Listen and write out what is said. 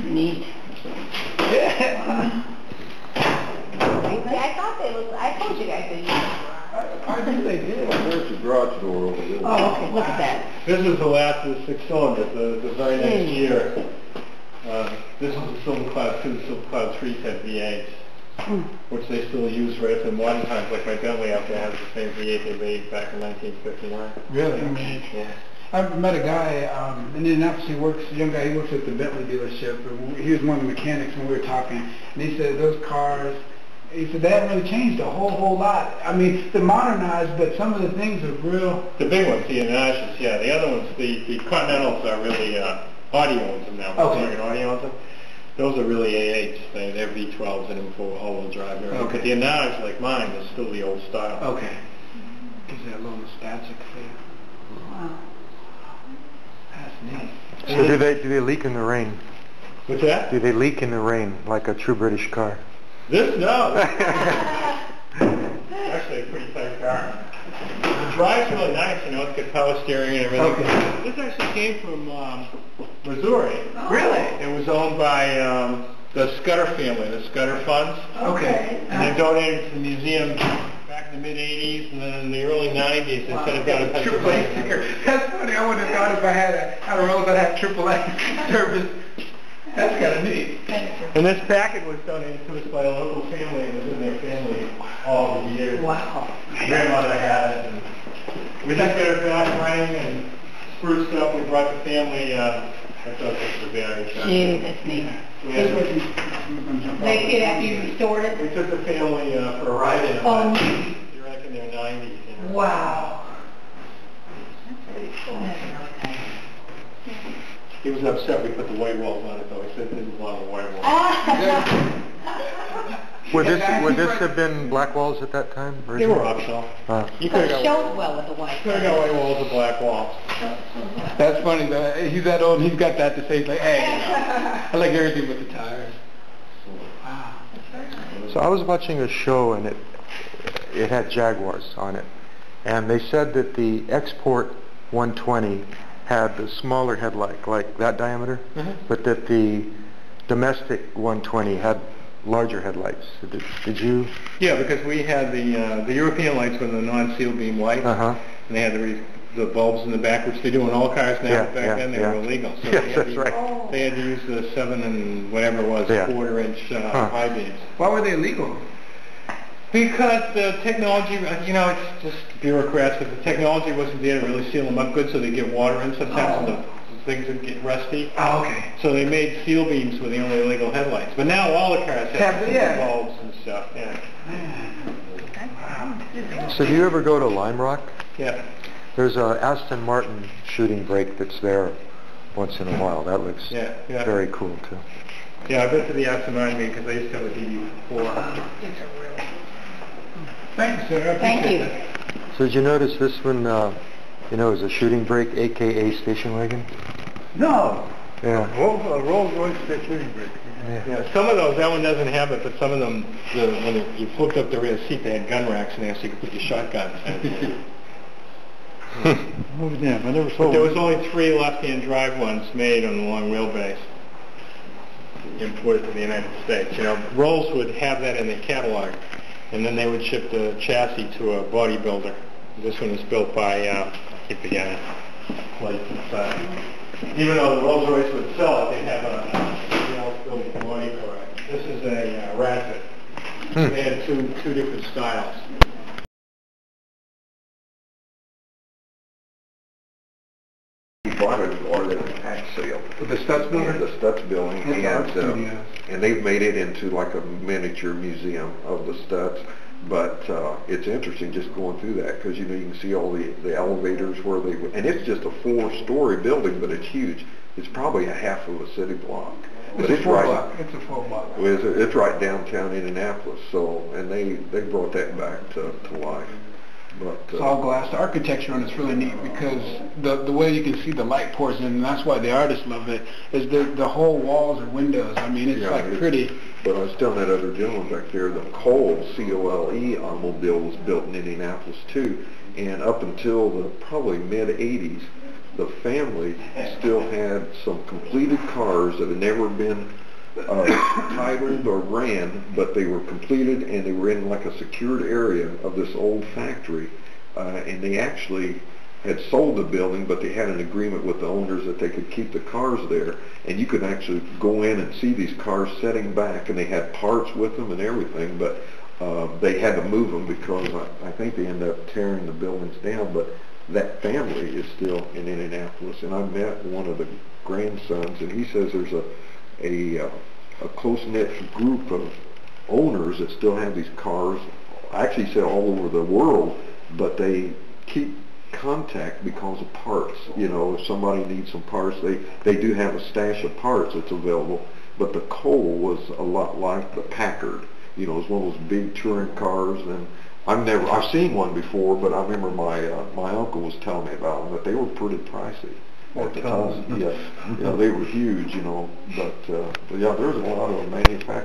Neat. Yeah. I thought they was, I told you guys they used it. I think they did. There's the garage door over there. Oh, okay, look at that. This is the last of the 6 cylinders, the very next year. This is the Silver Cloud 2, the Silver Cloud 3 had V8s, which they still use right up in modern times, like my Bentley out there has the same V8 they made back in 1959. Really? Yeah. I met a guy in Indianapolis. He works, a young guy. He works at the Bentley dealership. He was one of the mechanics when we were talking, and he said those cars. He said they haven't really changed a whole lot. I mean, they're modernized, but some of the things are real. The big ones, the Inashes, yeah. The other ones, the Continentals are really audio owns them now. Okay. Audio owns them. Those are really A8s. They're V12s and for all-wheel drive. Okay. But the Inage, like mine, is still the old style. Okay. Gives that a little nostalgic feel. Wow. That's neat. So do they leak in the rain? What's that? Do they leak in the rain like a true British car? This, no. Actually a pretty tight car. The drive's really nice, you know, it's got power steering and everything. Okay. This actually came from Missouri. Really? It was owned by the Scudder family, the Scudder Funds. Okay. And they donated to the museum back in the mid-'80s, and then in the early '90s they sent it down to Pennsylvania. That's funny. I would have thought if I had I don't know if I'd have AAA service. That's kind of neat. And this packet was donated to us by a local family. It was in their family all the years. Wow. Grandmother had it. And we just got it back running and spruced up. We brought the family. I thought this was very Gee, that's neat. They did after you restored it? We took the family for a ride in it. Oh, They're like in their 90s. You know. wow. That's pretty cool. That's really nice. He was upset we put the white walls on it, though. He said he didn't want the white walls. Would this have been black walls at that time? They were optional. You So could it have showed well with the white. got white walls and black walls. That's funny. He's that old. He's got that to say. He's like, hey, I like everything with the tires. Wow. So I was watching a show and it had Jaguars on it, and they said that the export 120 had the smaller headlight, like that diameter, but that the domestic 120 had larger headlights. Did you? Yeah, because we had the European lights were the non-seal beam lights, and they had the bulbs in the back, which they do in all cars now. Back then they were illegal, so they had to use the 7 and whatever it was, quarter-inch high beams. Why were they illegal? Because the technology, you know, it's just bureaucrats, but the technology wasn't there to really seal them up good, so they get water in sometimes, and the things would get rusty. Oh, okay. So they made seal beams with the only illegal headlights. But now all the cars have bulbs and stuff. Yeah. So do you ever go to Lime Rock? Yeah. There's a Aston Martin shooting brake that's there once in a while. That looks very cool too. Yeah, I've been to the Aston Martin meeting because I used to have a DB4. Thanks, sir. Thank you. So did you notice this one, you know, is a shooting brake, a.k.a. station wagon? No. Yeah. Rolls-Royce shooting brake. Yeah. Some of those, that one doesn't have it, but some of them, when you flipped up the rear seat, they had gun racks in there so you could put your shotgun in. But there was only 3 left-hand drive ones made on the long wheelbase imported to the United States. You know, Rolls would have that in their catalog, and then they would ship the chassis to a bodybuilder. This one was built by, I keep forgetting, even though the Rolls-Royce would sell it, they'd have a built body for it. This is a Rapid. They had two different styles. He bought it or at a tax sale. The Stutz building? The Stutz building, and they've made it into like a miniature museum of the Stutz. But it's interesting just going through that because you know you can see all the elevators where they and it's just a 4-story building, but it's huge. It's probably a half of a city block. It's a 4 block. It's a 4 block. It's right downtown Indianapolis. So and they brought that back to life. But, it's all glass. The architecture on it's really neat because the way you can see the light pours in, and that's why the artists love it, is the whole walls are windows. I mean, it's pretty. But I was telling that other gentleman back there, the Cole, C-O-L-E automobile was built in Indianapolis too, and up until the probably mid-'80s, the family still had some completed cars that had never been titled or ran, but they were completed and they were in like a secured area of this old factory. And they actually had sold the building, but they had an agreement with the owners that they could keep the cars there, and you could actually go in and see these cars setting back, and they had parts with them and everything, but they had to move them because I think they ended up tearing the buildings down. But that family is still in Indianapolis, and I met one of the grandsons, and he says there's a close-knit group of owners that still have these cars, actually said all over the world, but they keep contact because of parts. You know, if somebody needs some parts, they do have a stash of parts that's available. But the Cole was a lot like the Packard. You know, it was one of those big touring cars, and I've seen one before, but I remember my uncle was telling me about them, that they were pretty pricey at the time. Yeah, they were huge, you know, but yeah, there's a lot of manufacturers.